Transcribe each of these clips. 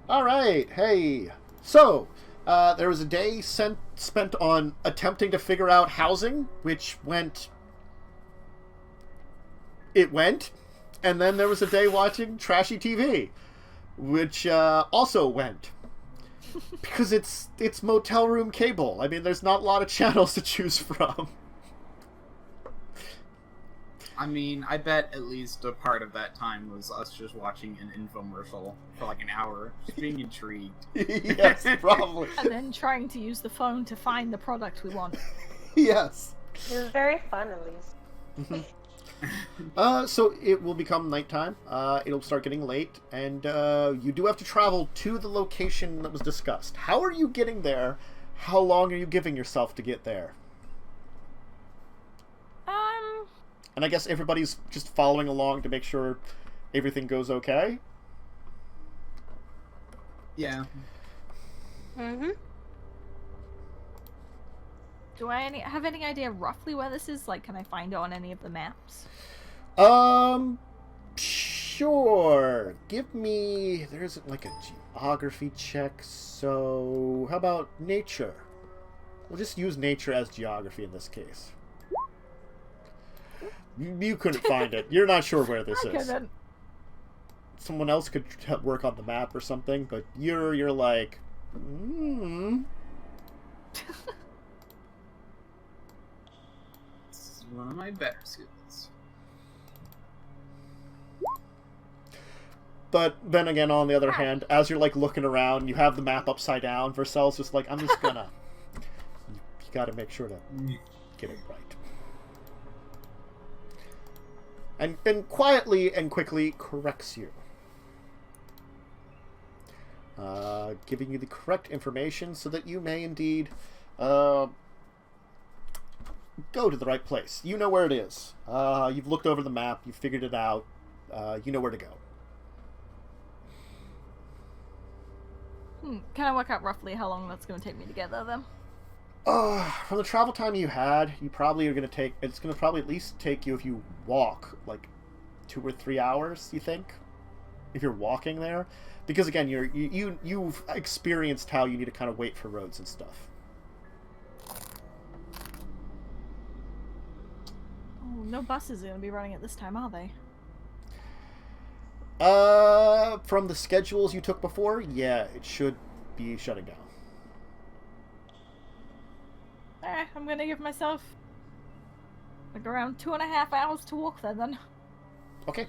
All right, hey. So, there was a day spent on attempting to figure out housing, which went. It went. And then there was a day watching trashy TV, which also went. Because it's motel room cable. I mean, there's not a lot of channels to choose from. I mean, I bet at least a part of that time was us just watching an infomercial for like an hour, just being intrigued. Yes, probably. And then trying to use the phone to find the product we want. Yes. It was very fun, at least. So it will become nighttime. It'll start getting late, and you do have to travel to the location that was discussed. How are you getting there? How long are you giving yourself to get there? And I guess everybody's just following along to make sure everything goes okay? Yeah. Mm-hmm. Do I have any idea roughly where this is? Like, can I find it on any of the maps? Sure. Give me... There isn't like a geography check, so... How about nature? We'll just use nature as geography in this case. You couldn't find it. You're not sure where this is. Couldn't. Someone else could work on the map or something, but you're like... This is one of my better skills. But then again, on the other hand, as you're like looking around, you have the map upside down. Vercel's just like, I'm just gonna... you gotta make sure to get it right. And quietly and quickly corrects you. Giving you the correct information so that you may indeed go to the right place. You know where it is. You've looked over the map. You've figured it out. You know where to go. Can I work out roughly how long that's going to take me to get there, then? From the travel time you had, you probably are going to take... It's going to probably at least take you, if you walk, like 2 or 3 hours, you think? If you're walking there. Because, again, you've experienced how you need to kind of wait for roads and stuff. Oh, no buses are going to be running at this time, are they? From the schedules you took before, yeah, it should be shutting down. I'm going to give myself like around 2.5 hours to walk there, then. Okay.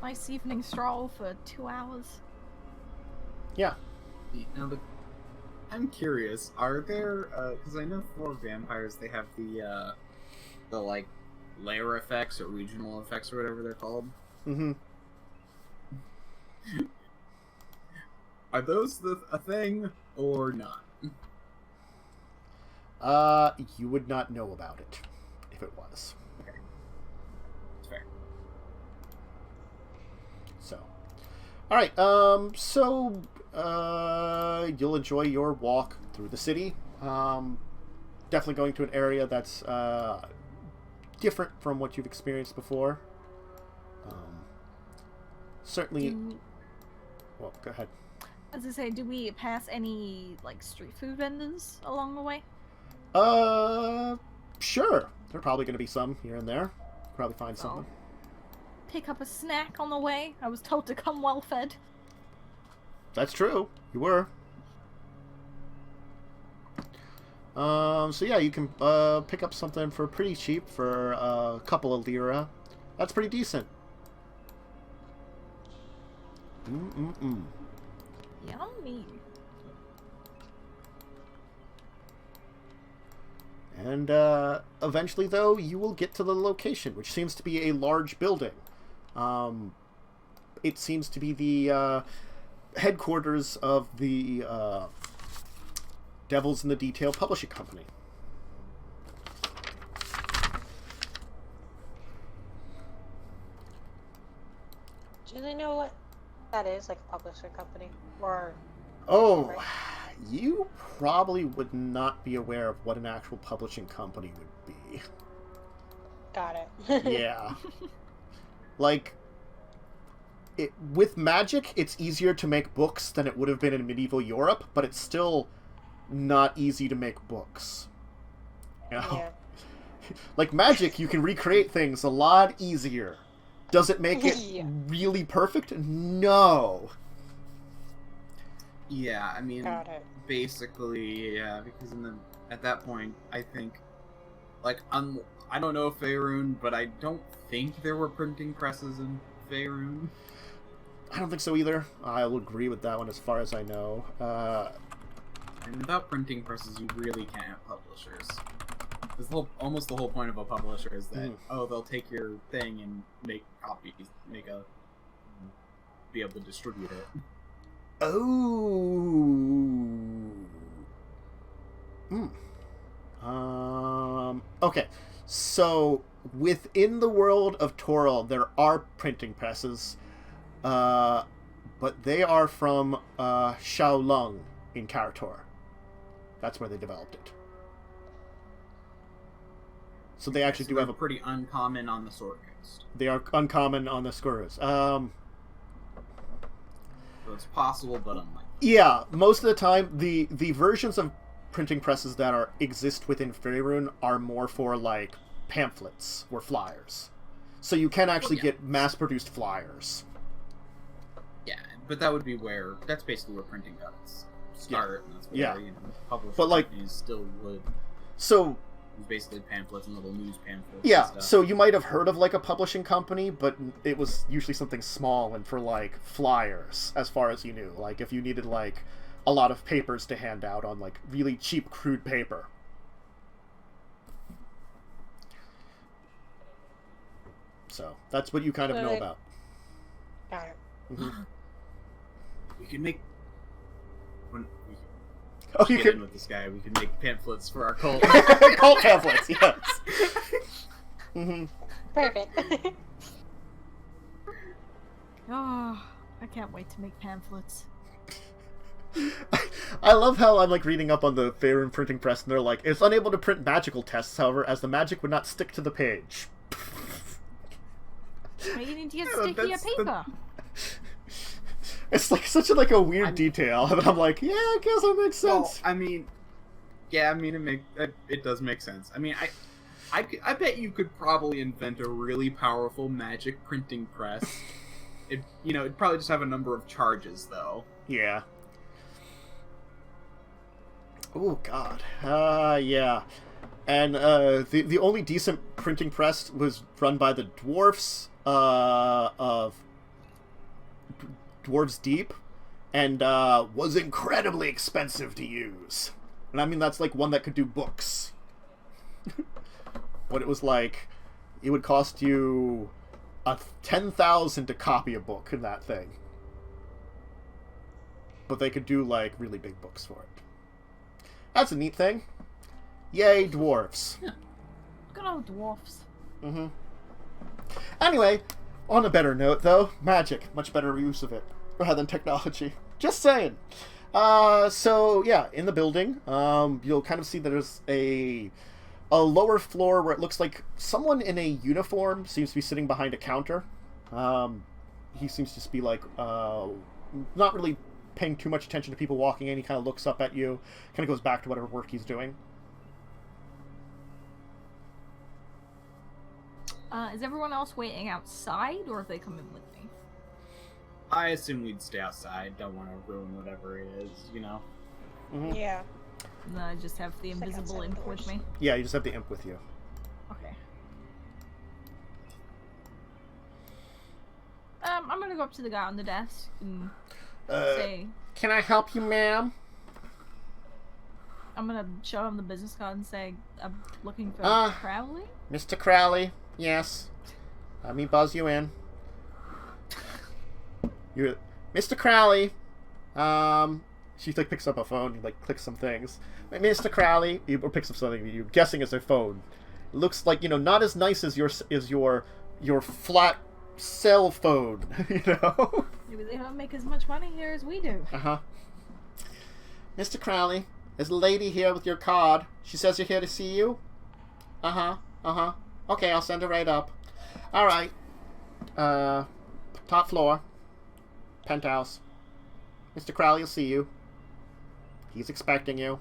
Nice evening stroll for 2 hours. Yeah. Now, I'm curious, are there, because I know for vampires they have the like, layer effects or regional effects or whatever they're called. Mm-hmm. Are those a thing or not? You would not know about it if it was. Okay. That's fair. So. Alright, you'll enjoy your walk through the city. Definitely going to an area that's, different from what you've experienced before. Certainly... Well, go ahead. As I say, do we pass any, like, street food vendors along the way? Sure. There are probably going to be some here and there. Probably find something. Pick up a snack on the way. I was told to come well fed. That's true. You were. So yeah, you can pick up something for pretty cheap for a couple of lira. That's pretty decent. Yummy. And eventually, though, you will get to the location, which seems to be a large building. It seems to be the headquarters of the Devils in the Detail Publishing Company. Do they know what that is, like a publisher company? Or... Oh, right? You probably would not be aware of what an actual publishing company would be. Got it. Yeah. Like, with magic, it's easier to make books than it would have been in medieval Europe, but it's still not easy to make books. You know? Yeah. Like magic, you can recreate things a lot easier. Does it make it Yeah. really perfect? No. Yeah, I mean, Got it. basically, yeah, because at that point, I think, like, I don't know Faerun, but I don't think there were printing presses in Faerun. I don't think so either. I'll agree with that one as far as I know. And without printing presses, you really can't have publishers. Because almost the whole point of a publisher is that, they'll take your thing and make copies, be able to distribute it. Okay. So, within the world of Toril, there are printing presses, but they are from Shaolong in Karator. That's where they developed it. So they actually do have a pretty uncommon on the Sword Coast. They are uncommon on the Skurus. So it's possible, but unlikely. Yeah, most of the time, the versions of printing presses that exist within Faerun are more for, like, pamphlets or flyers. So you can actually get mass-produced flyers. Yeah, but that's basically where printing guns start, and that's where, publishing companies still would. So... basically pamphlets and little news pamphlets. Yeah, and stuff. so you might have heard of, like, a publishing company, but it was usually something small and for, like, flyers, as far as you knew. Like, if you needed, like, a lot of papers to hand out on, like, really cheap, crude paper. So, that's what you kind of know about. Got it. Mm-hmm. We can make... Oh, you get can... in with this guy. We can make pamphlets for our cult. Cult pamphlets, yes. Mm-hmm. Perfect. Oh, I can't wait to make pamphlets. I love how I'm, like, reading up on the Faerun printing press, and they're like, it's unable to print magical tests, however, as the magic would not stick to the page. Why you need to get stickier paper? It's like such a weird detail, and I'm like, yeah, I guess that makes sense. Well, it does make sense. I mean, I bet you could probably invent a really powerful magic printing press. It'd probably just have a number of charges, though. Yeah. Oh God. Yeah. And the only decent printing press was run by the dwarfs of Dwarves Deep, and was incredibly expensive to use. And I mean, that's like one that could do books. But it was like, it would cost you 10,000 to copy a book in that thing. But they could do, like, really big books for it. That's a neat thing. Yay, dwarves. Yeah. Good old dwarfs. Mm-hmm. Anyway, on a better note, though, magic. Much better use of it, rather than technology. Just saying. So, yeah, in the building, you'll kind of see that there's a lower floor where it looks like someone in a uniform seems to be sitting behind a counter. He seems to just be, like, not really paying too much attention to people walking in. He kind of looks up at you, kind of goes back to whatever work he's doing. Is everyone else waiting outside, or have they come in with me? I assume we'd stay outside. Don't want to ruin whatever it is, Mm-hmm. Yeah. No, I just have the It's like invisible outside imp with doors. me. Yeah, you just have the imp with you. Okay. I'm gonna go up to the guy on the desk and say... Can I help you, ma'am? I'm gonna show him the business card and say, I'm looking for Crowley? Mr. Crowley, yes. Let me buzz you in. You're Mr. Crowley. She like picks up a phone, like clicks some things. Mr. Crowley, or picks up something you're guessing is their phone. It looks like, not as nice as your flat cell phone, Maybe they don't make as much money here as we do. Uh-huh. Mr. Crowley, there's a lady here with your card. She says you're here to see you? Uh-huh. Okay, I'll send her right up. Alright. Top floor. penthouse. Mr. Crowley will see you. He's expecting you.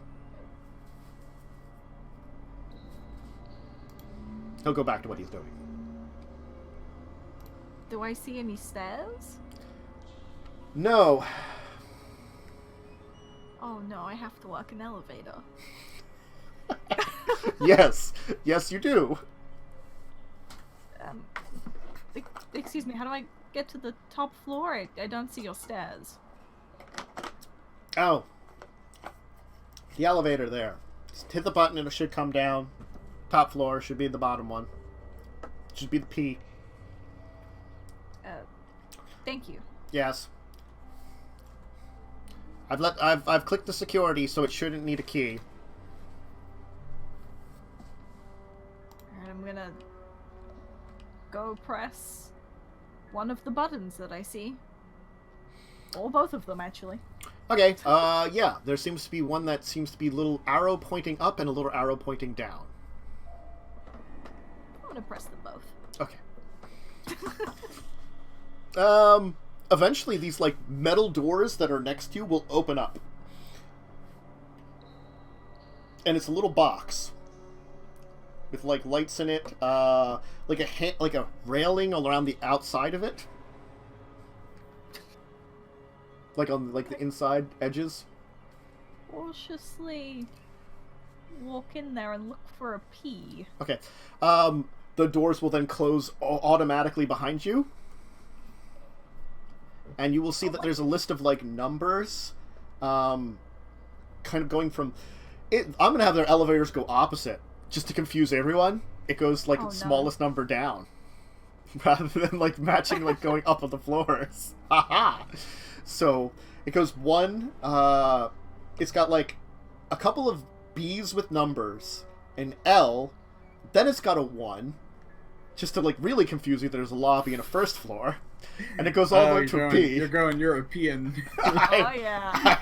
He'll go back to what he's doing. Do I see any stairs? No. Oh no, I have to work an elevator. Yes. Yes, you do. Excuse me, how do I get to the top floor? I don't see your stairs. Oh. The elevator there. Just hit the button and it should come down. Top floor should be the bottom one. Should be the P. Thank you. Yes. I've clicked the security, so it shouldn't need a key. And I'm gonna go press one of the buttons that I see. Or both of them, actually. Okay, yeah, there seems to be one that seems to be a little arrow pointing up and a little arrow pointing down. I'm gonna press them both. Okay. Eventually these, like, metal doors that are next to you will open up. And it's a little box. With, like, lights in it, like a railing around the outside of it. Like on, like, the inside edges. Cautiously walk in there and look for a P. Okay. The doors will then close automatically behind you. And you will see that there's a list of, like, numbers. Kind of going from... I'm going to have their elevators go opposite. Just to confuse everyone. It goes, like, the smallest number down. Rather than, like, matching, like, going up on the floors. Haha! So, it goes 1, it's got, like, a couple of B's with numbers, an L, then it's got a 1, just to, like, really confuse you, there's a lobby and a first floor, and it goes all the way to a P. You're going European. Oh, yeah.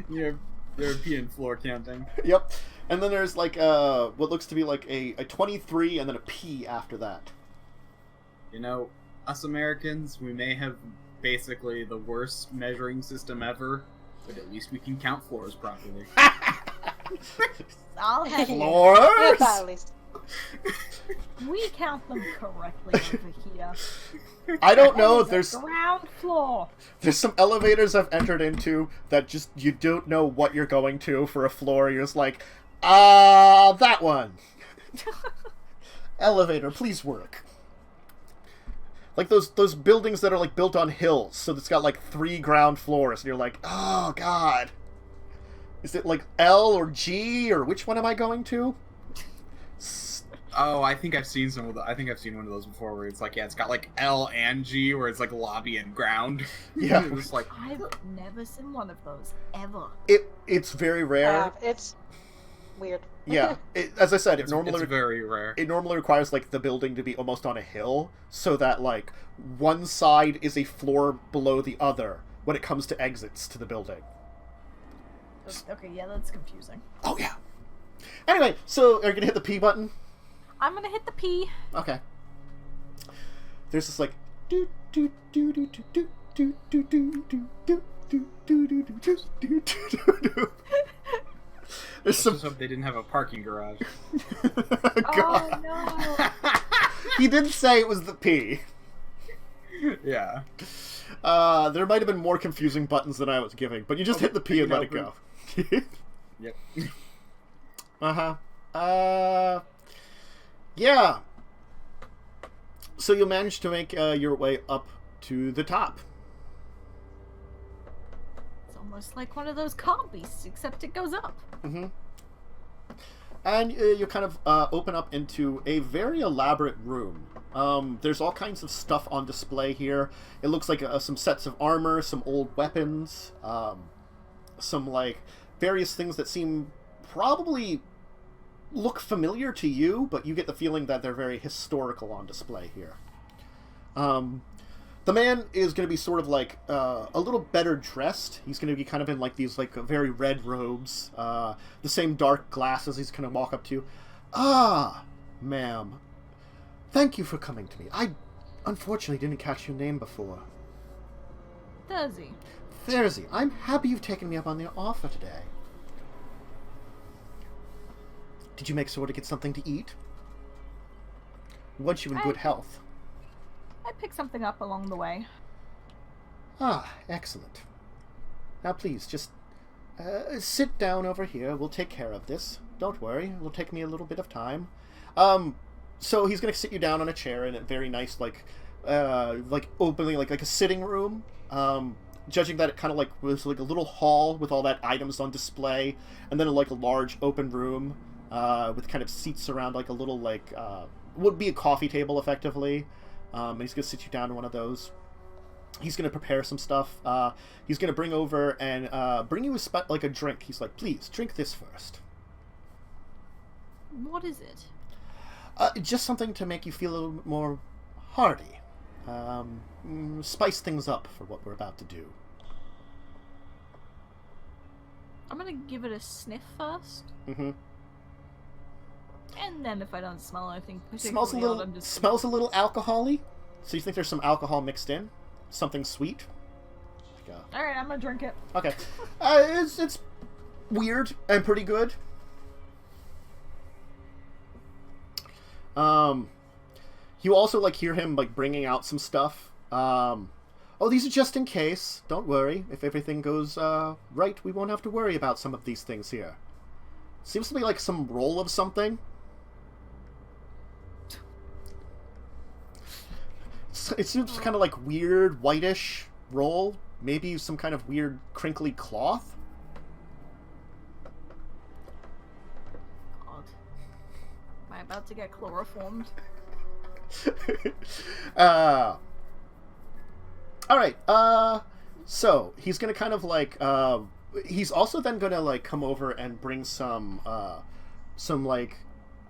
You're European floor counting. Yep. And then there's, like, what looks to be, like, a 23, and then a P after that. You know, us Americans, we may have basically the worst measuring system ever, but at least we can count floors properly. I'll have Floors? Yeah, at least. We count them correctly over here. I don't know if That there's... is a ground floor. There's some elevators I've entered into that just, you don't know what you're going to for a floor. You're just like, that one. Elevator, please work. Like those buildings that are, like, built on hills, so it's got, like, 3 ground floors, and you're like, oh, God. Is it, like, L or G, or which one am I going to? Oh, I think I've seen one of those before where it's like, yeah, it's got, like, L and G, where it's, like, lobby and ground. Yeah. It was like... I've never seen one of those, ever. It's very rare. It's weird. Yeah, as I said, It's very rare. It normally requires, like, the building to be almost on a hill, so that, like, one side is a floor below the other when it comes to exits to the building. Okay, yeah, that's confusing. Oh, yeah. Anyway, so are you gonna hit the P button? I'm gonna hit the P. Okay. There's this, like, do do do do do do do do do do do do do do do do do. There's Let's some... just hope they didn't have a parking garage. Oh no! He didn't say it was the P. Yeah. There might have been more confusing buttons than I was giving, but you just hit the P and let it go. Yep. Yeah. So you managed to make your way up to the top. It's almost like one of those car beasts, except it goes up. Mm-hmm. And you kind of open up into a very elaborate room. There's all kinds of stuff on display here. It looks like some sets of armor, some old weapons, some, like, various things that seem probably look familiar to you, but you get the feeling that they're very historical on display here. The man is going to be sort of like a little better dressed. He's going to be kind of in like these like very red robes, the same dark glasses. He's going to walk up to you. Ah, ma'am. Thank you for coming to me. I unfortunately didn't catch your name before. Threzee. Threzee, I'm happy you've taken me up on the offer today. Did you make sure to get something to eat? We want you in good health. I picked something up along the way. Ah, excellent. Now please, just sit down over here. We'll take care of this. Don't worry. It'll take me a little bit of time. So he's going to sit you down on a chair in a very nice, like openly, like a sitting room. Judging that it kind of like was like a little hall with all that items on display, and then like a large open room with kind of seats around like a little like would be a coffee table effectively. And he's going to sit you down in one of those. He's going to prepare some stuff. He's going to bring over and bring you like a drink. He's like, please drink this first. What is it? Just something to make you feel a little bit more hearty. Spice things up for what we're about to do. I'm gonna give it a sniff first. Mm-hmm. And then if I don't smell anything Smells a particularly little. odd, I'm just Smells a little alcohol-y. So you think there's some alcohol mixed in? Something sweet? Alright, I'm gonna drink it. Okay. It's weird and pretty good. You also like hear him like bringing out some stuff. Oh, these are just in case. Don't worry. If everything goes right, we won't have to worry about some of these things here. Seems to be like some roll of something. It seems kind of like weird whitish roll. Maybe some kind of weird crinkly cloth. God. Am I about to get chloroformed? Alright, so he's gonna kind of like, he's also then gonna like come over and bring some like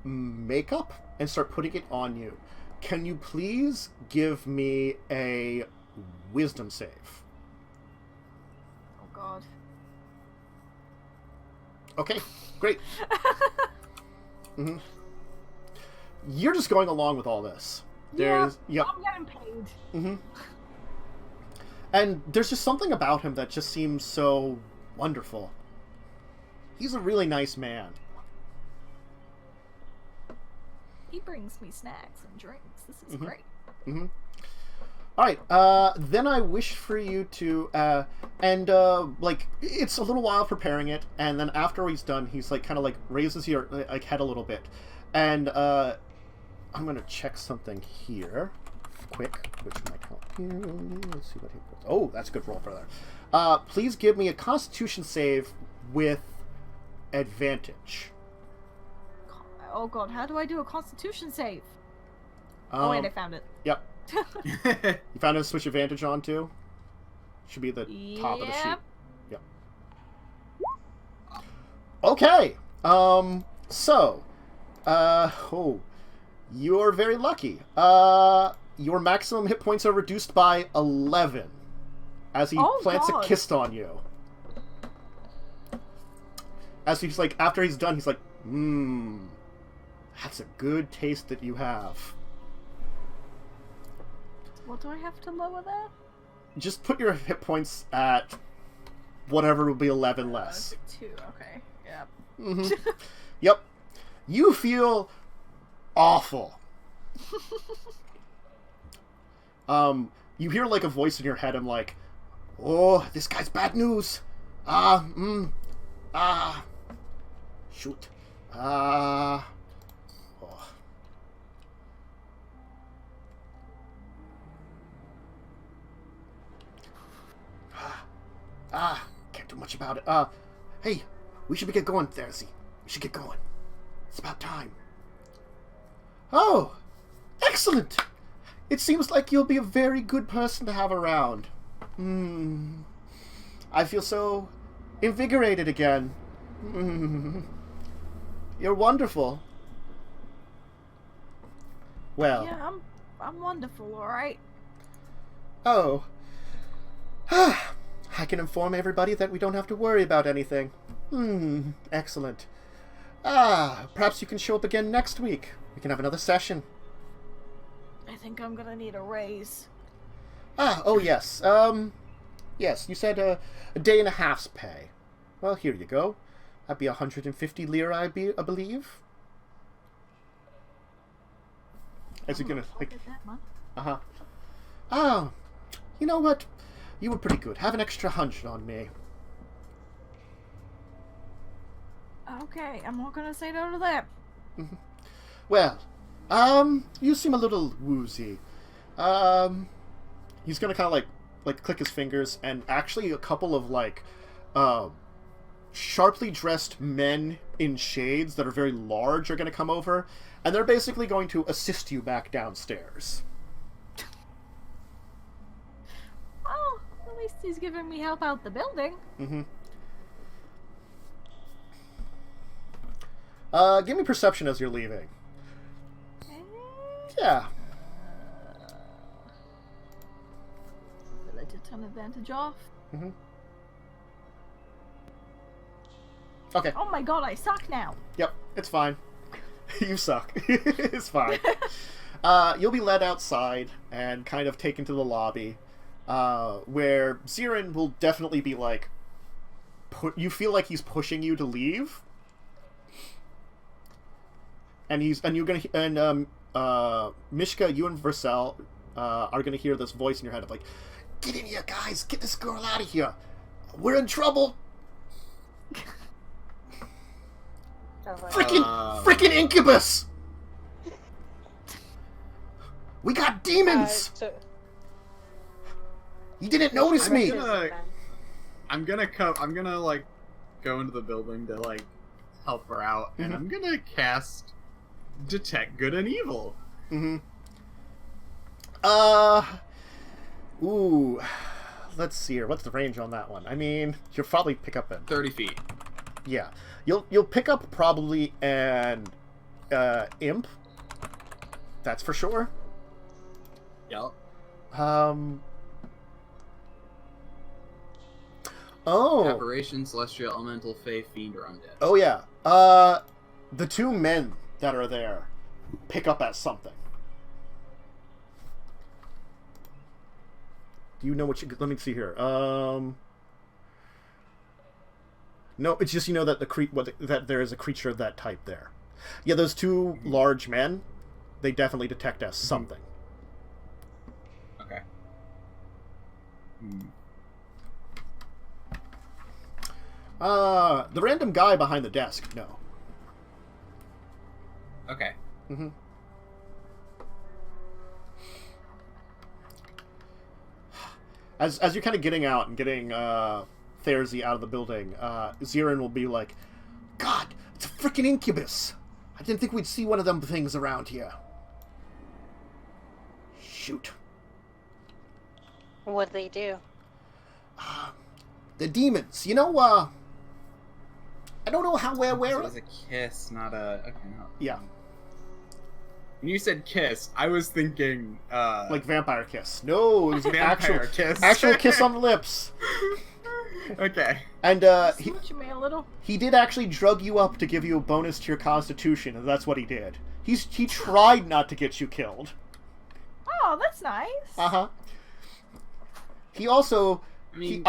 makeup and start putting it on you. Can you please give me a wisdom save? Oh God. Okay, great. Mm-hmm. You're just going along with all this. Yep. I'm getting paid. Mm-hmm. And there's just something about him that just seems so wonderful. He's a really nice man. He brings me snacks and drinks. This is great. Mm-hmm. Alright, then I wish for you to, like, it's a little while preparing it, and then after he's done, he's, like, kind of, like, raises your, like, head a little bit. And, I'm gonna check something here, quick, which might help you. Let's see what he puts. Oh, that's a good roll for there. Please give me a Constitution save with advantage. Oh God, how do I do a Constitution save? Oh wait, I found it. Yep. You found a switch advantage on too? Should be at the top of the sheet. Yep. Okay. You're very lucky. Your maximum hit points are reduced by 11 as he plants a kiss on you. As he's like, after he's done, he's like, that's a good taste that you have. What do I have to lower there? Just put your hit points at whatever will be 11 less. 2, okay. Yep. Mm-hmm. Yep. You feel awful. You hear like a voice in your head and like, oh, this guy's bad news. Shoot. Oh. Can't do much about it. Hey, we should get going, Threzee. We should get going. It's about time. Oh, excellent! It seems like you'll be a very good person to have around. I feel so invigorated again. You're wonderful. Well. Yeah, I'm wonderful, alright? Oh. I can inform everybody that we don't have to worry about anything. Excellent. Perhaps you can show up again next week. We can have another session. I think I'm gonna need a raise. Oh yes. Yes, you said a day and a half's pay. Well, here you go. That'd be 150 lira, I believe. Is it gonna like? Oh, you know what? You were pretty good. Have an extra 100 on me. Okay, I'm not gonna say no to that. Well, you seem a little woozy. He's gonna kind of like click his fingers, and actually a couple of like, sharply dressed men in shades that are very large are gonna come over, and they're basically going to assist you back downstairs. Well, at least he's giving me help out the building. Give me perception as you're leaving. Yeah. Will I get an advantage off? Okay. Oh my god, I suck now. Yep, it's fine. You suck. It's fine. You'll be led outside and kind of taken to the lobby, where Zirin will definitely be like, you feel like he's pushing you to leave, and Mishka, you and Vercel are gonna hear this voice in your head of like, "Get in here, guys! Get this girl out of here! We're in trouble!" Freaking incubus! We got demons! You didn't notice me! I'm gonna like go into the building to like help her out, and I'm gonna cast Detect Good and Evil. Ooh. Let's see here. What's the range on that one? I mean, you'll probably pick up 30 feet. Yeah. You'll pick up probably an imp. That's for sure. Yep. Oh. Aberration, Celestial, Elemental, Fae, Fiend, or Undead. Oh, yeah. The two men that are there pick up at something. Do you know what you... Let me see here. No, it's just you know that that there is a creature of that type there. Yeah, those two large men, they definitely detect as something. Okay. The random guy behind the desk, no. Okay. As you're kind of getting out and getting Threzee out of the building, Zirin will be like, "God, it's a freaking incubus! I didn't think we'd see one of them things around here." Shoot. What'd they do? The demons. You know, I don't know how we're aware So it of... was a kiss, not a... Okay, no. Yeah. When you said kiss, I was thinking, Like vampire kiss. No, it was an vampire kiss. actual kiss on the lips. Okay. And, Smooch me a little. he did actually drug you up to give you a bonus to your constitution, and that's what he did. He tried not to get you killed. Oh, that's nice. Uh-huh. He also... I mean,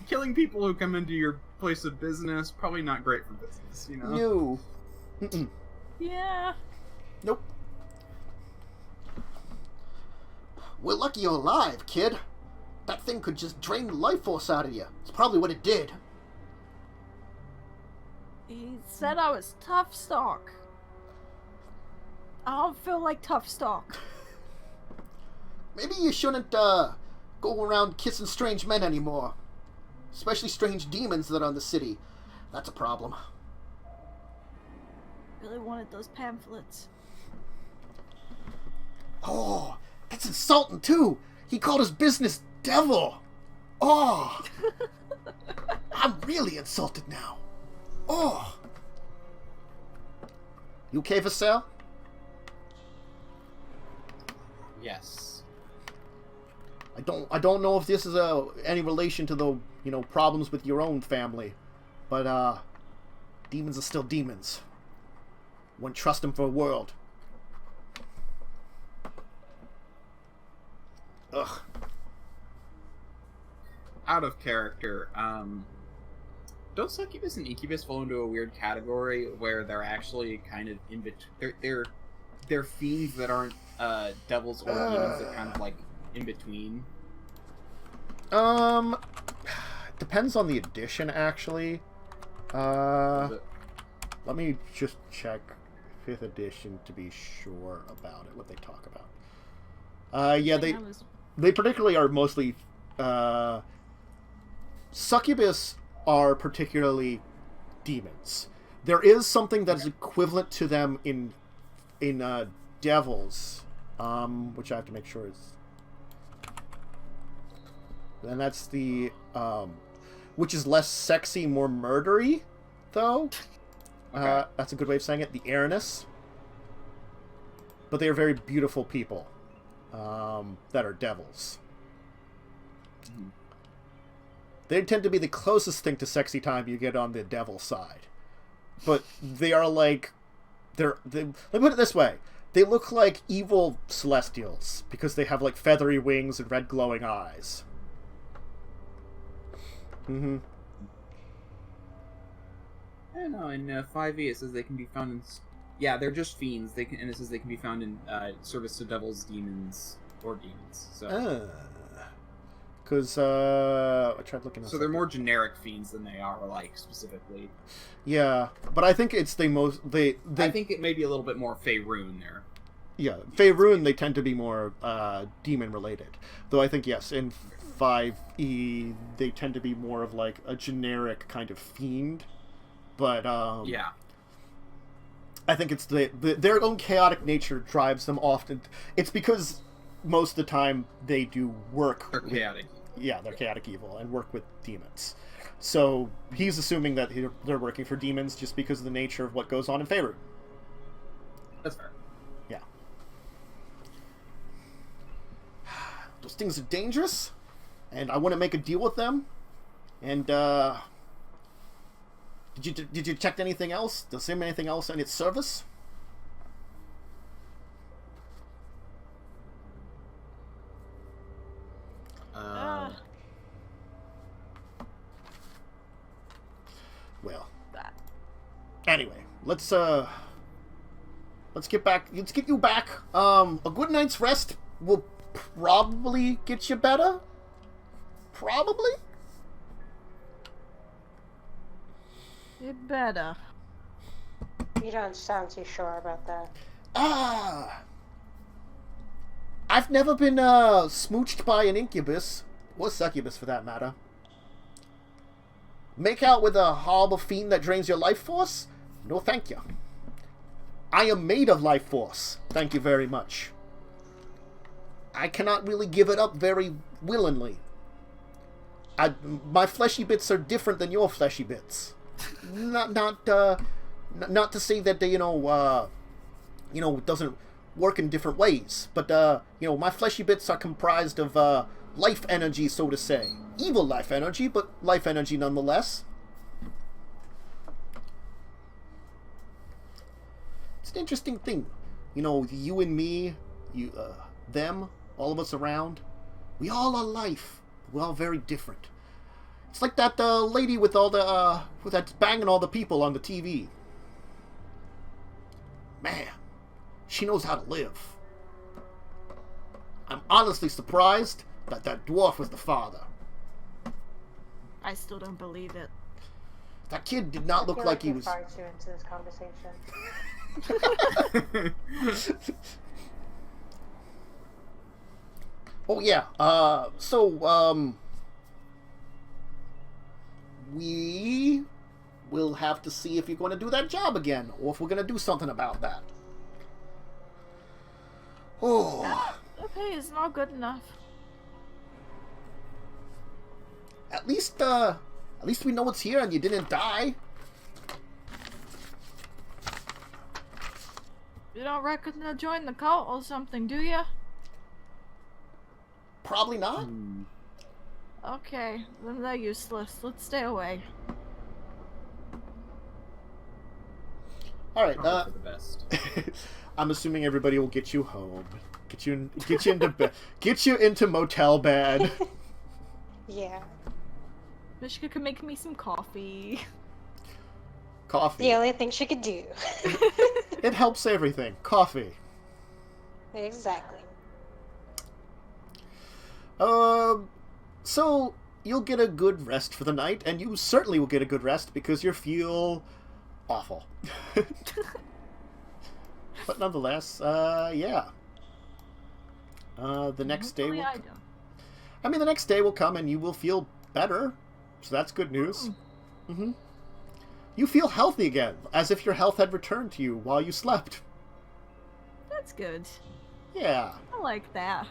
killing people who come into your place of business, probably not great for business, you know? No. Mm-mm. Yeah. Nope. We're lucky you're alive, kid. That thing could just drain the life force out of you. It's probably what it did. He said I was tough stock. I don't feel like tough stock. Maybe you shouldn't, go around kissing strange men anymore. Especially strange demons that are in the city. That's a problem. Really wanted those pamphlets. Oh, that's insulting, too. He called his business devil. Oh. I'm really insulted now. Oh. You okay, Vassal? Yes. I don't know if this is any relation to the, problems with your own family, but demons are still demons. Wouldn't trust them for a world. Ugh. out of character, don't succubus and incubus fall into a weird category where they're actually kind of in between? They're fiends that aren't devils or demons. They're kind of like in between. Depends on the edition, actually. Let me just check 5th edition to be sure about it, what they talk about. Yeah, they particularly are mostly... succubus are particularly demons. There is something that's equivalent to them in devils, which I have to make sure is... And that's the... which is less sexy, more murdery, though. Okay. That's a good way of saying it. The Aranus. But they are very beautiful people that are devils. Mm-hmm. They tend to be the closest thing to sexy time you get on the devil side. But they are like... Let me put it this way. They look like evil celestials because they have like feathery wings and red glowing eyes. Mm-hmm. I don't know. In 5e, it says they can be found in... Yeah, they're just fiends. And it says they can be found in service to devils, demons, or demons. So... Because I tried looking. So they're more generic fiends than they are like specifically. Yeah, but I think it's the most they. I think it may be a little bit more Faerun there. Yeah, Faerun, they tend to be more demon related. Though I think yes, in 5e they tend to be more of like a generic kind of fiend. But yeah, I think it's their own chaotic nature drives them often. It's because most of the time they do work. They're chaotic. Yeah, they're chaotic evil and work with demons. So he's assuming that they're working for demons just because of the nature of what goes on in Faerun. That's fair. Yeah. Those things are dangerous, and I want to make a deal with them. And did you check anything else? Does there anything else in its service? Well, anyway, let's get back. Let's get you back. A good night's rest will probably get you better. Probably. It better. You don't sound too sure about that. I've never been smooched by an incubus, or succubus for that matter. Make out with a horrible fiend that drains your life force? No thank you. I am made of life force, thank you very much. I cannot really give it up very willingly. My fleshy bits are different than your fleshy bits. Not to say that they, doesn't work in different ways, but my fleshy bits are comprised of life energy, so to say. Evil life energy, but life energy nonetheless. It's an interesting thing. You and me, them, all of us around, we all are life. We're all very different. It's like that lady with all the that's banging all the people on the TV. Man, she knows how to live. I'm honestly surprised that dwarf was the father. I still don't believe it. That kid did not look like he was... far too into this conversation. Oh, yeah. We will have to see if you're going to do that job again, or if we're going to do something about that. Oh. Okay, it's not good enough. At least we know it's here and you didn't die. You don't reckon to join the cult or something, do you? Probably not. Okay, then they're useless. Let's stay away. All right. For the best. I'm assuming everybody will get you home, get you into motel bed. Yeah. Mishka can make me some coffee. Coffee. The only thing she could do. It helps everything. Coffee. Exactly. So you'll get a good rest for the night, and you certainly will get a good rest because you feel awful. But nonetheless, yeah. The next day Hopefully will... I don't. I mean, the next day will come and you will feel better, so that's good news. Mm-hmm. You feel healthy again, as if your health had returned to you while you slept. That's good. Yeah. I like that.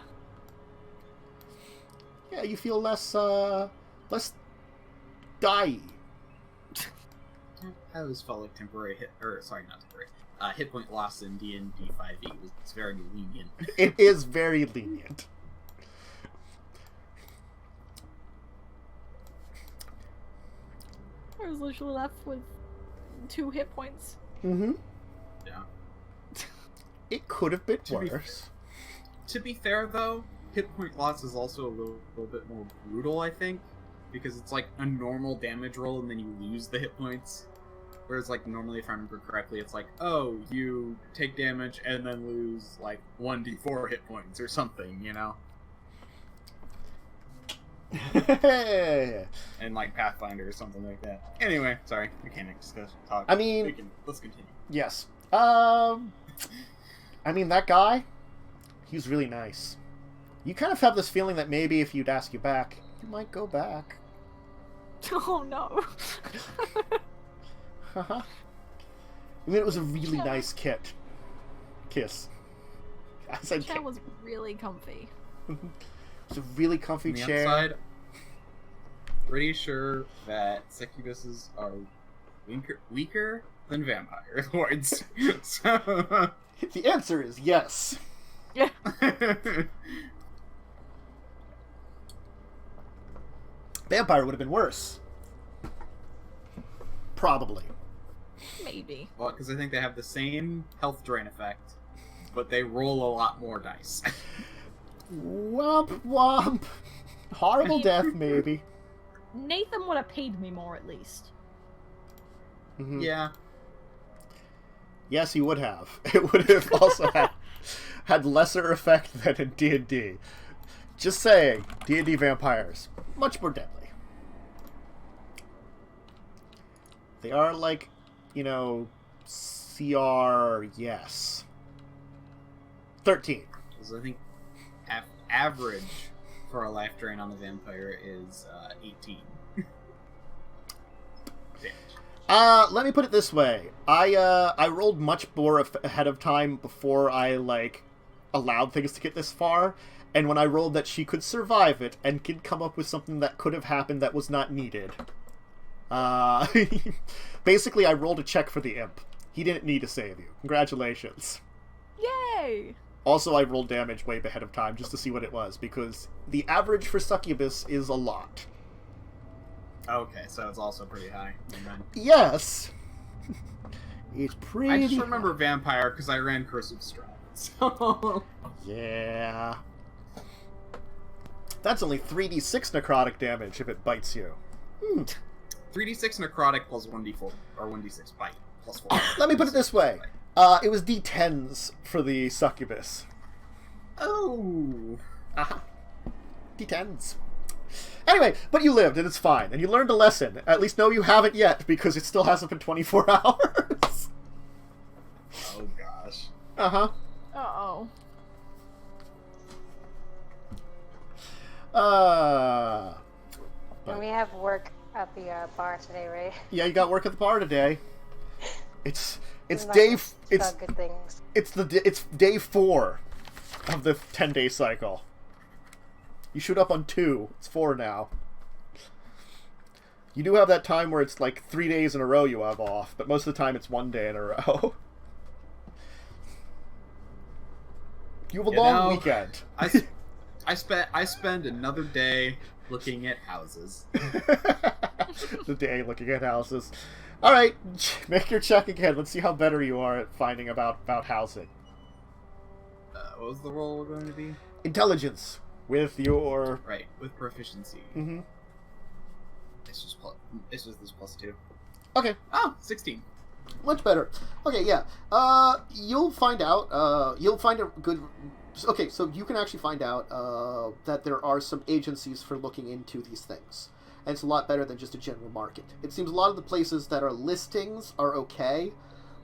Yeah, you feel less die. I always felt like temporary hit point loss in D&D 5e was very lenient. It is very lenient. I was literally left with 2 hit points. Mm-hmm. Yeah. It could have been worse. To be fair, though, hit point loss is also a little bit more brutal, I think, because it's like a normal damage roll and then you lose the hit points. Whereas, like, normally, if I remember correctly, it's like, oh, you take damage and then lose, like, 1d4 hit points or something, you know? And, like, Pathfinder or something like that. Anyway, sorry, we can't talk. I mean... Let's continue. Yes. I mean, that guy, he was really nice. You kind of have this feeling that maybe if you'd ask you back, you might go back. Oh no. I mean, it was a really nice kiss. I said The chair was really comfy. It's a really comfy On the chair. outside, pretty sure that succubuses are weaker than vampire lords. So... The answer is yes. Yeah. Vampire would have been worse. Probably. Maybe. Well, because I think they have the same health drain effect, but they roll a lot more dice. Womp womp. Horrible death, maybe. Nathan would have paid me more at least. Mm-hmm. Yeah. Yes, he would have. It would have also had lesser effect than in D&D. Just saying, D&D vampires, much more deadly. They are like, you know, CR, yes. 13. Because I think average for a life drain on the vampire is 18. Let me put it this way. I rolled much more ahead of time before I, like, allowed things to get this far. And when I rolled that she could survive it and could come up with something that could have happened that was not needed. Basically, I rolled a check for the imp. He didn't need to save you. Congratulations. Yay! Also, I rolled damage way ahead of time just to see what it was, because the average for succubus is a lot. Okay, so it's also pretty high. Yes! It's pretty I just remember vampire because I ran Cursive Stride. So... Yeah. That's only 3d6 necrotic damage if it bites you. 3d6 necrotic plus 1d4, or 1d6 bite plus 4. Let me put it this way. It was d10s for the succubus. Oh! Uh-huh. D10s. Anyway, but you lived, and it's fine. And you learned a lesson. At least no, you haven't yet, because it still hasn't been 24 hours. Oh, gosh. Uh-huh. Uh-oh. And we have work at the bar today, right? Yeah, you got work at the bar today. It's Not day just it's about good things. it's day 4 of the 10-day cycle. You showed up on 2. It's 4 now. You do have that time where it's like 3 days in a row you have off, but most of the time it's 1 day in a row. You have a long weekend. I spend another day looking at houses. The day looking at houses. Alright, make your check again. Let's see how better you are at finding about housing. What was the roll going to be? Intelligence. With your... Right, with proficiency. Mm-hmm. It's just this +2. Okay. Oh, 16. Much better. Okay, yeah. You'll find out. You'll find a good. Okay, so you can actually find out that there are some agencies for looking into these things, and it's a lot better than just a general market. It seems a lot of the places that are listings are okay,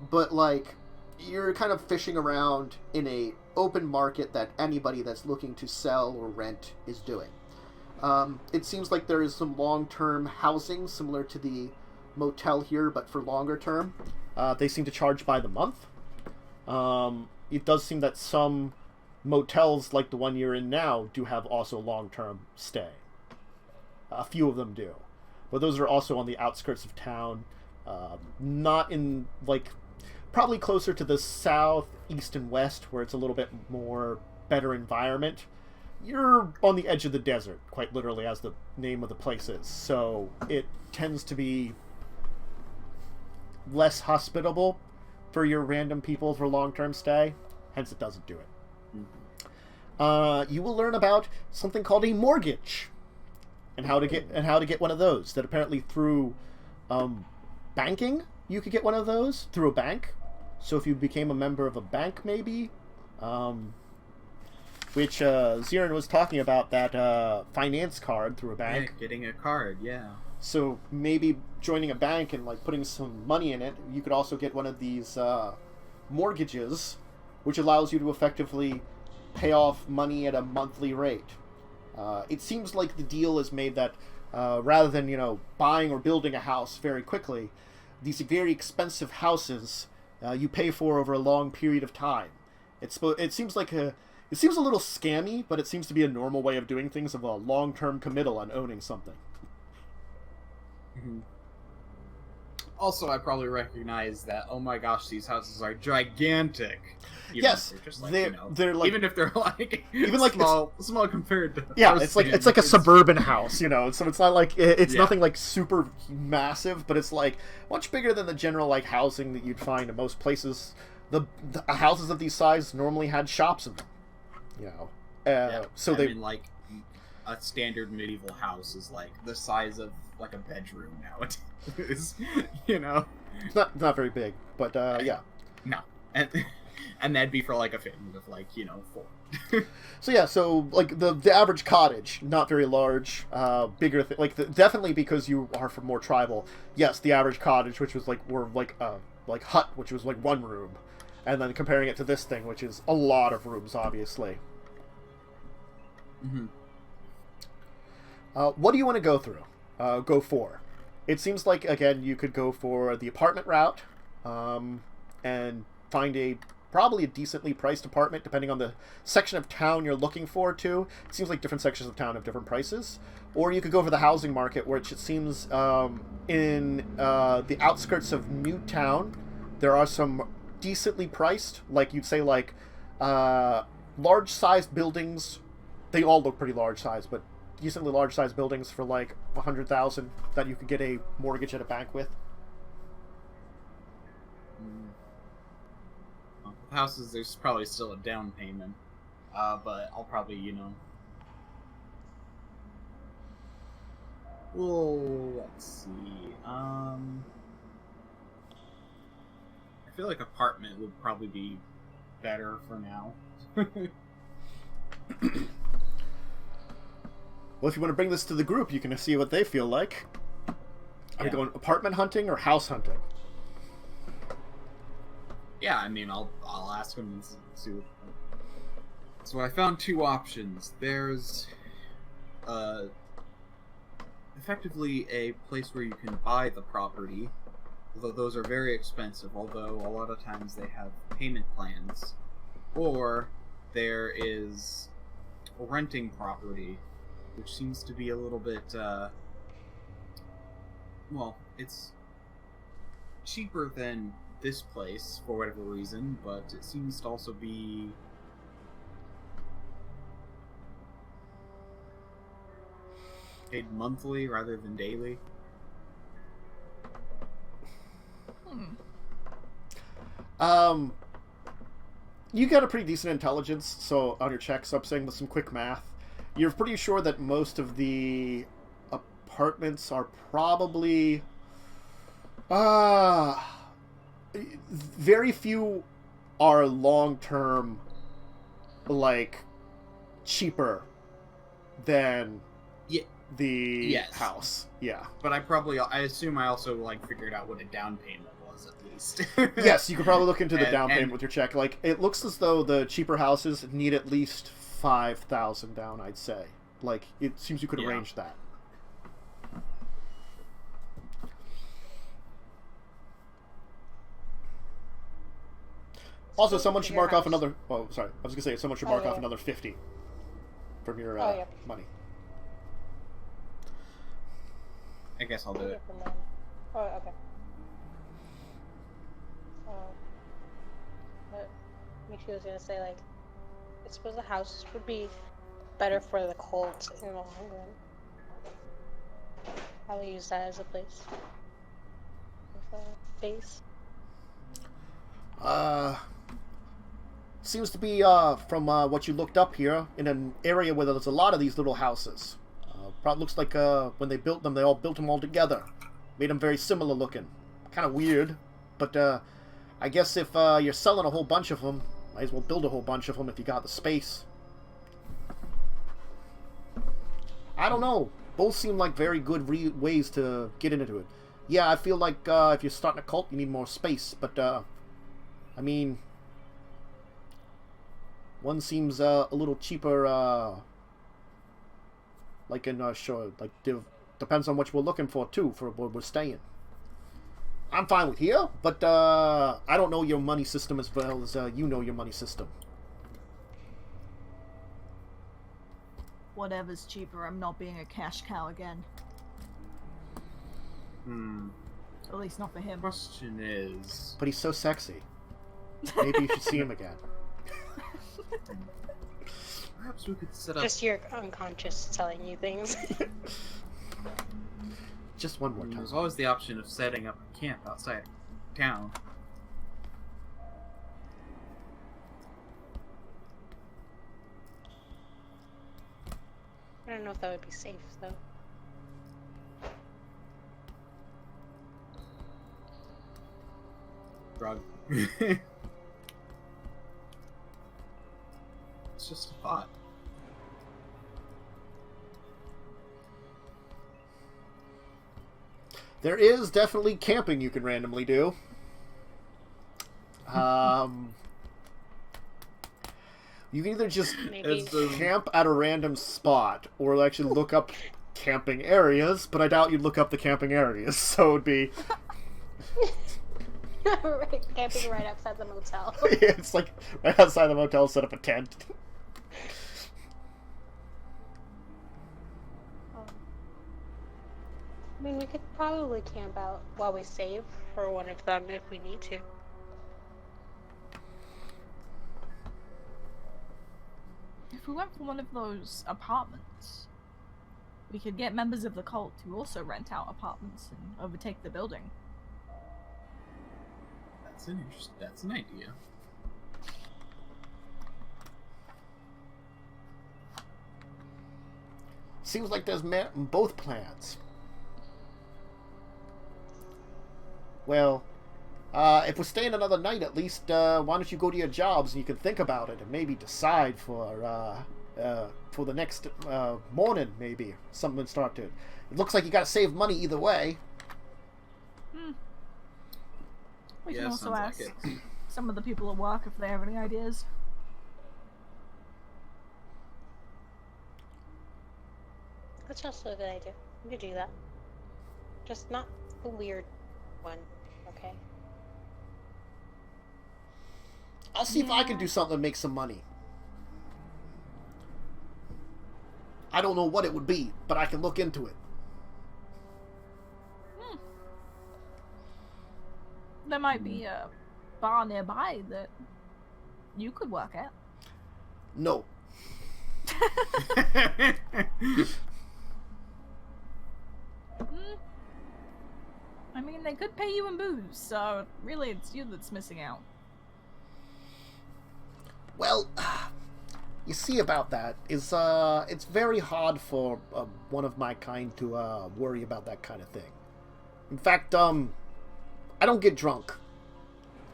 but like you're kind of fishing around in a open market that anybody that's looking to sell or rent is doing. It seems like there is some long-term housing similar to the motel here, but for longer term. They seem to charge by the month. It does seem that some motels, like the one you're in now, do have also long-term stay. A few of them do. But those are also on the outskirts of town. Not in, like, probably closer to the south, east, and west, where it's a little bit more better environment. You're on the edge of the desert, quite literally, as the name of the place is. So it tends to be less hospitable for your random people for long-term stay. Hence, it doesn't do it. You will learn about something called a mortgage, and how to get one of those. That apparently through banking, you could get one of those through a bank. So if you became a member of a bank, maybe, which Zirin was talking about, that finance card through a bank. Yeah, getting a card, yeah. So maybe joining a bank and like putting some money in it, you could also get one of these mortgages, which allows you to effectively pay off money at a monthly rate. It seems like the deal is made that rather than buying or building a house very quickly, these very expensive houses you pay for over a long period of time. It seems like it seems a little scammy, but it seems to be a normal way of doing things, of a long-term committal on owning something. Mm-hmm. Also, I probably recognize that, oh my gosh, these houses are gigantic. Yes, they're like, even if they're like even like small compared to it's like a suburban house, so it's not like it's nothing like super massive, but it's like much bigger than the general like housing that you'd find in most places. The houses of these size normally had shops in them, so like a standard medieval house is like the size of like a bedroom nowadays. It's not very big, but yeah. No, and that'd be for like a family of like 4. So like the average cottage, not very large, bigger definitely because you are from more tribal. Yes, the average cottage, which was like hut, which was like one room, and then comparing it to this thing, which is a lot of rooms, obviously. Mm-hmm. What do you want to go for? It seems like, again, you could go for the apartment route, and find probably a decently priced apartment, depending on the section of town you're looking for, too. It seems like different sections of town have different prices. Or you could go for the housing market, which it seems in the outskirts of Newtown, there are some decently priced, like you'd say, like large-sized buildings. They all look pretty large-sized, but decently large-sized buildings for like 100,000 that you could get a mortgage at a bank with. Houses, there's probably still a down payment, but I'll probably well, let's see. I feel like apartment would probably be better for now. Well, if you want to bring this to the group, you can see what they feel like. Are you going apartment hunting or house hunting? Yeah, I mean, I'll ask them and see. So I found 2 options. There's effectively a place where you can buy the property, although those are very expensive, although a lot of times they have payment plans. Or there is renting property, which seems to be a little bit, well, it's cheaper than this place for whatever reason, but it seems to also be paid monthly rather than daily. You got a pretty decent intelligence, so on your checks, I'm saying with some quick math, you're pretty sure that most of the apartments are probably very few are long-term, like, cheaper than the house. Yeah. But I assume I also, like, figured out what a down payment was, at least. Yes, you could probably look into the down payment with your check. Like, it looks as though the cheaper houses need at least 5,000 down, I'd say. Like, it seems you could arrange that. Also, someone should mark off another... Oh, sorry. I was going to say, someone should mark off another 50 from your money. I guess I'll do it. Oh, okay. But Michi was going to say, like, I suppose the house would be better for the cult in the long run. Probably use that as a place. With a base. Seems to be, from what you looked up here, in an area where there's a lot of these little houses. Probably looks like when they built them, they all built them all together. Made them very similar looking. Kind of weird, but I guess if you're selling a whole bunch of them, might as well build a whole bunch of them if you got the space. I don't know. Both seem like very good ways to get into it. Yeah, I feel like if you're starting a cult, you need more space, but I mean... One seems a little cheaper, like in sure, like depends on what we're looking for too, for where we're staying. I'm fine with here, but I don't know your money system as well as you know your money system. Whatever's cheaper, I'm not being a cash cow again. At least not for him. Question is... But he's so sexy. Maybe you should see him again. Perhaps we could set up... Just your unconscious telling you things. Just one more time. There's always the option of setting up a camp outside town. I don't know if that would be safe, though. Drug. It's just a thought. There is definitely camping you can randomly do. You can either just camp at a random spot, or actually look up camping areas, but I doubt you'd look up the camping areas, so it would be... Right, camping right outside the motel. Yeah, it's like right outside the motel, set up a tent. I mean, we could probably camp out while we save for one of them if we need to. If we went for one of those apartments, we could get members of the cult to also rent out apartments and overtake the building. That's an idea. Seems like there's merit in both plans. Well, if we're staying another night at least, why don't you go to your jobs and you can think about it and maybe decide for the next morning, maybe something to start to. It looks like you got to save money either way. We can also ask some of the people at work if they have any ideas. That's also a good idea. We could do that. Just not the weird one, okay? I'll see if I can do something to make some money. I don't know what it would be, but I can look into it. There might be a bar nearby that you could work at. No. I mean, they could pay you in booze, so really it's you that's missing out. Well, you see about that is it's very hard for one of my kind to worry about that kind of thing. In fact, I don't get drunk.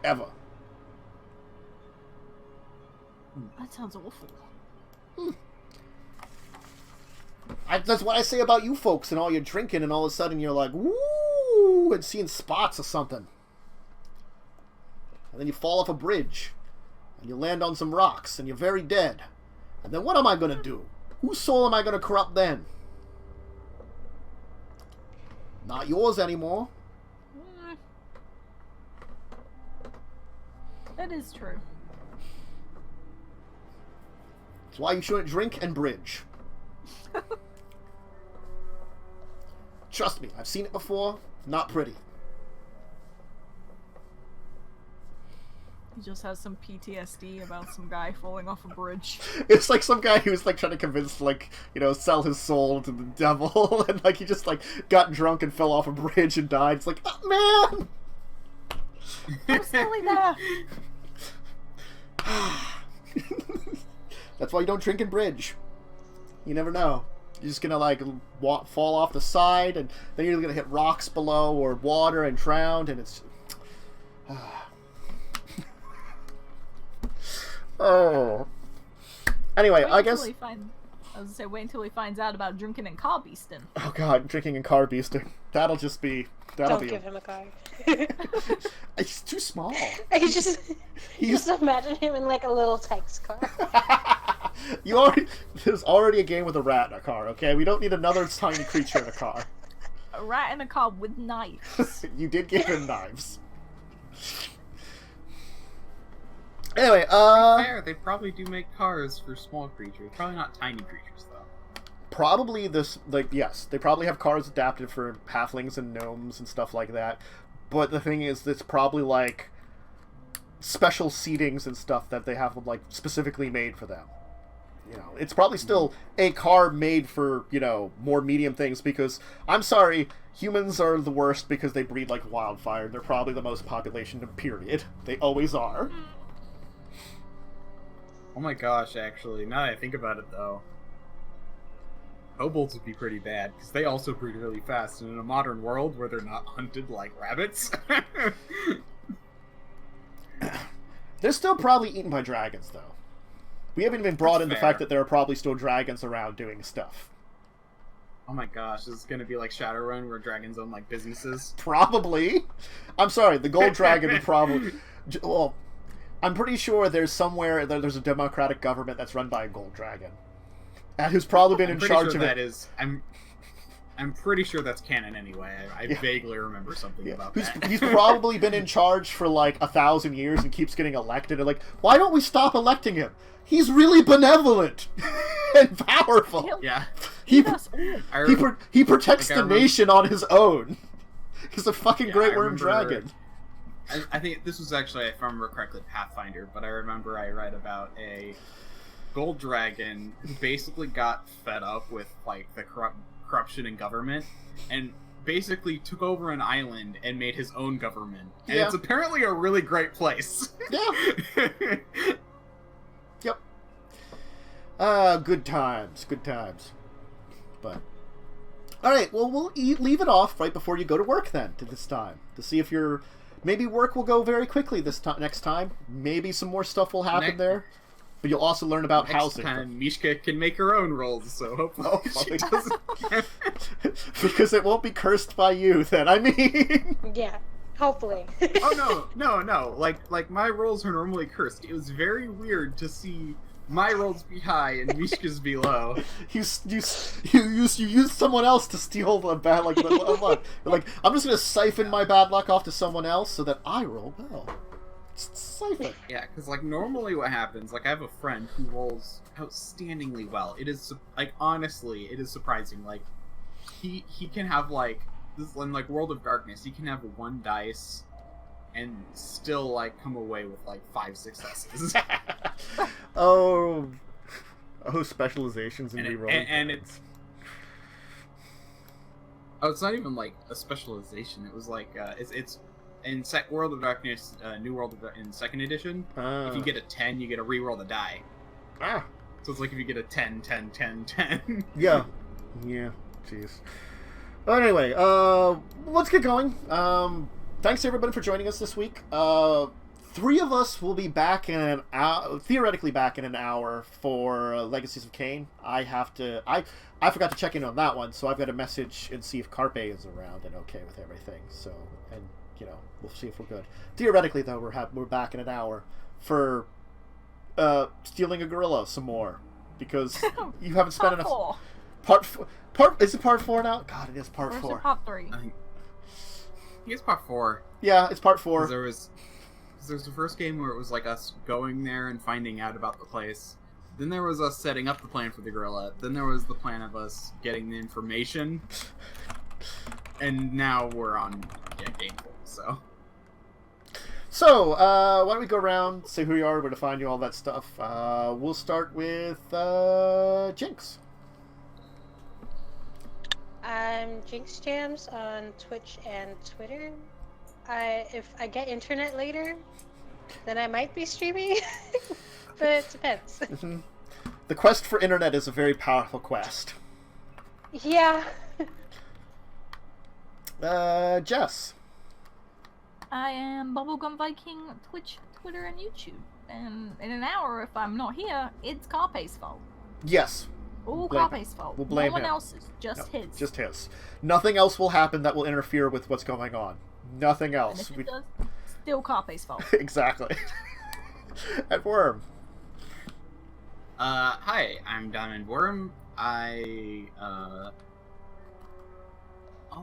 Ever. That sounds awful. That's what I say about you folks and all your drinking, and all of a sudden you're like, woo, and seeing spots or something. And then you fall off a bridge, and you land on some rocks, and you're very dead. And then what am I going to do? Whose soul am I going to corrupt then? Not yours anymore. That is true. That's why you shouldn't drink and bridge. Trust me, I've seen it before. Not pretty. He just has some PTSD about some guy falling off a bridge. It's like some guy who was like trying to convince, like, you know, sell his soul to the devil, and like he just like got drunk and fell off a bridge and died. It's like, oh man! I'm silly there. That's why you don't drink and bridge. You never know. You're just gonna like fall off the side, and then you're gonna hit rocks below or water and drown, and it's. Oh. Anyway, I guess. I was gonna say, wait until he finds out about drinking and car beasting. Oh god, drinking and car beasting. That'll just be. Don't give him a car. It's too small. I just imagine him in like a little Tykes car. There's already a game with a rat in a car, okay? We don't need another tiny creature in a car. A rat in a car with knives. You did give him knives. Anyway, fair, they probably do make cars for small creatures. Probably not tiny creatures, though. Probably this, like, yes, they probably have cars adapted for halflings and gnomes and stuff like that. But the thing is, it's probably like special seatings and stuff that they have like specifically made for them. You know, it's probably still a car made for, you know, more medium things, because I'm sorry, humans are the worst because they breed like wildfire. They're probably the most population, period. They always are. Oh my gosh, actually, now that I think about it, though, kobolds would be pretty bad, because they also breed really fast, and in a modern world where they're not hunted like rabbits... They're still probably eaten by dragons, though. We haven't even brought in the fact that there are probably still dragons around doing stuff. Oh my gosh, this is gonna be like Shadowrun, where dragons own, like, businesses? Probably. I'm sorry, the gold dragon would probably... Well, I'm pretty sure there's somewhere there's a democratic government that's run by a gold dragon, and who's probably been in charge of it. I'm pretty sure that's canon anyway. I vaguely remember something about that. He's probably been in charge for like 1,000 years and keeps getting elected. And like, why don't we stop electing him? He's really benevolent and powerful. Yeah, He protects the nation on his own. He's a fucking great worm dragon. I think this was actually, if I remember correctly, Pathfinder, but I remember I read about a gold dragon who basically got fed up with like the corruption in government and basically took over an island and made his own government. And it's apparently a really great place. Yeah. Yep. Good times. Good times. But alright, well, we'll leave it off right before you go to work then, to this time, to see if you're... Maybe work will go very quickly next time. Maybe some more stuff will happen there. But you'll also learn about housing. Next time, Mishka can make her own rolls, so hopefully she doesn't... Because it won't be cursed by you, then, I mean... Yeah, hopefully. Oh, no. Like, my rolls are normally cursed. It was very weird to see my rolls be high and Mishka's be low. You use someone else to steal the bad luck. Like, I'm just gonna siphon my bad luck off to someone else so that I roll well. Siphon. Yeah, because like normally what happens, like I have a friend who rolls outstandingly well. It is like honestly, it is surprising. Like he can have like this in like World of Darkness, he can have 1 dice and still like come away with like 5 successes. Oh, specializations in rerolling. And it's not even like a specialization. It was like it's in World of Darkness, New World of in 2nd edition. If you get a 10, you get to reroll the die. So it's like if you get a 10, 10, 10, 10. Yeah. Yeah. Jeez. But anyway, let's get going. Thanks everybody for joining us this week. 3 of us will be back in an hour, theoretically back in an hour for Legacies of Kain. I forgot to check in on that one, so I've got to message and see if Carpe is around and okay with everything. So, and we'll see if we're good. Theoretically, though, we're back in an hour for stealing a gorilla some more because you haven't spent enough. 4. Is it part 4 now? God, it is part Or is 4. it part 3? I think it's part 4. Yeah, it's part 4. There's the first game where it was like us going there and finding out about the place. Then there was us setting up the plan for the gorilla. Then there was the plan of us getting the information. And now we're on game 4, So, why don't we go around, say who you are, where to find you, all that stuff. We'll start with Jinx. I'm Jinx Jams on Twitch and Twitter. If I get internet later, then I might be streaming, but it depends. Mm-hmm. The quest for internet is a very powerful quest. Yeah. Jess. I am Bubblegum Viking, Twitch, Twitter, and YouTube. And in an hour, if I'm not here, it's Carpe's fault. Yes. All Blame Carpe's fault. We'll blame no one him. else's, just No, his. Just his. Nothing else will happen that will interfere with what's going on. Nothing And else. if it does, still Carpe's fault. Exactly. And Worm. Hi, I'm Diamond Worm. I'll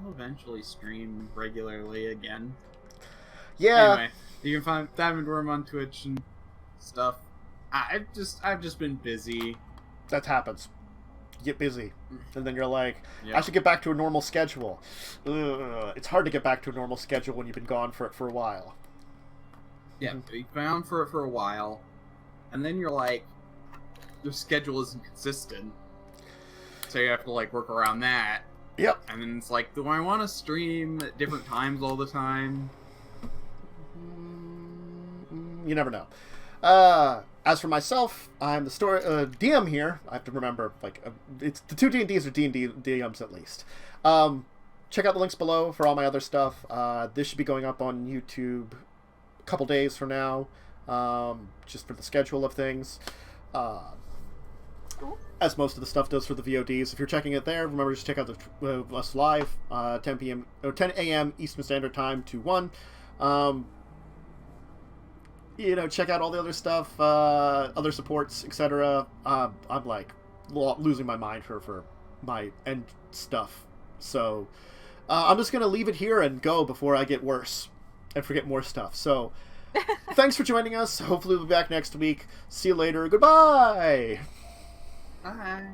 eventually stream regularly again. Yeah. Anyway, you can find Diamond Worm on Twitch and stuff. I've just been busy. That happens. You get busy. And then you're like, Yep. I should get back to a normal schedule. Ugh. It's hard to get back to a normal schedule when you've been gone for a while. Yeah, you've been on for a while, and then you're like, your schedule isn't consistent, so you have to like work around that. Yep. And then it's like, do I want to stream at different times all the time? You never know. As for myself, I'm the DM here. I have to remember, it's the 2 D&Ds are D&D DMs at least. Check out the links below for all my other stuff. This should be going up on YouTube a couple days from now, just for the schedule of things. As most of the stuff does for the VODs. If you're checking it there, remember to check out us live, 10 p.m. or 10 a.m. Eastern Standard Time to 1. Check out all the other stuff, other supports, etc. I'm like losing my mind for my end stuff. So I'm just gonna leave it here and go before I get worse and forget more stuff. So thanks for joining us. Hopefully we'll be back next week. See you later. Goodbye. Bye.